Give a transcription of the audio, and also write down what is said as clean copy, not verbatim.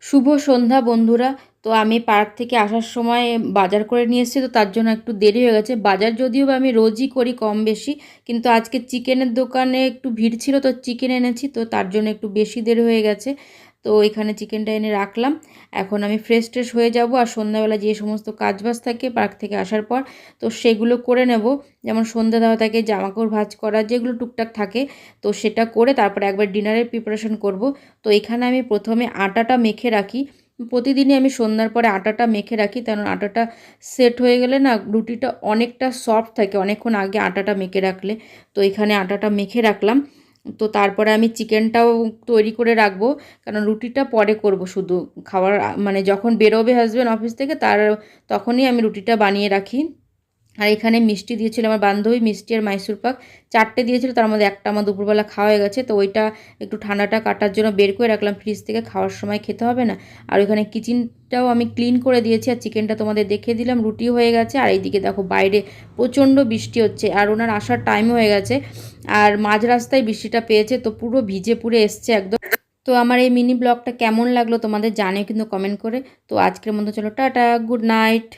শুভ সন্ধ্যা বন্ধুরা। তো আমি পার্ক থেকে আসার সময় বাজার করে নিয়ে এসেছি, তো তার জন্য একটু দেরি হয়ে গেছে। বাজার যদিও বা আমি রোজই করি কম বেশি, কিন্তু আজকে চিকেনের দোকানে একটু ভিড় ছিল, তো চিকেন এনেছি, তো তার জন্য একটু বেশি দেরি হয়ে গেছে। তো এখানে চিকেনটা এনে রাখলাম। এখন আমি ফ্রেশ ট্রেশ হয়ে যাব, আর সন্ধ্যাবেলা যে সমস্ত কাজবাজ থাকে পার্ক থেকে আসার পর, তো সেগুলো করে নেব। যেমন সন্ধ্যা দেওয়া থাকে, জামাকাপড় ভাঁজ করা, যেগুলো টুকটাক থাকে, তো সেটা করে তারপরে একবার ডিনারের প্রিপারেশন করব। তো এখানে আমি প্রথমে আটাটা মেখে রাখি। প্রতিদিনই আমি সন্ধ্যার পরে আটাটা মেখে রাখি, কারণ আটাটা সেট হয়ে গেলে না রুটিটা অনেকটা সফট থাকে অনেকক্ষণ আগে আটাটা মেখে রাখলে। তো এখানে আটাটা মেখে রাখলাম। তো তারপরে আমি চিকেনটাও তৈরি করে রাখবো, কারণ রুটিটা পরে করব শুধু খাওয়ার মানে যখন বেরোবে হাজব্যান্ড অফিস থেকে তখনই আমি রুটিটা বানিয়ে রাখি। আর এখানে মিষ্টি দিয়েছিল আমার বান্ধবী, মিষ্টি আর মাইসুর পাক 4টে দিয়েছিল, তার মধ্যে একটা আমার দুপুরবেলা খাওয়া হয়ে গেছে। তো ওইটা একটু ঠান্ডাটা কাটার জন্য বের করে রাখলাম ফ্রিজ থেকে, খাওয়ার সময় খেতে হবে না। আর ওইখানে কিচেনটাও আমি ক্লিন করে দিয়েছি, আর চিকেনটা তোমাদের দেখিয়ে দিলাম। রুটি হয়ে গেছে, আর এইদিকে দেখো বাইরে প্রচণ্ড বৃষ্টি হচ্ছে, আর ওনার আসার টাইম হয়ে গেছে, আর মাঝ রাস্তায় বৃষ্টিটা পেয়েছে, তো পুরো ভিজে পুড়ে এসছে একদম। তো আমার এই মিনি ব্লগটা কেমন লাগলো তোমাদের জানিও কিন্তু কমেন্ট করে। তো আজকের মতো চলো টাটা, গুড নাইট।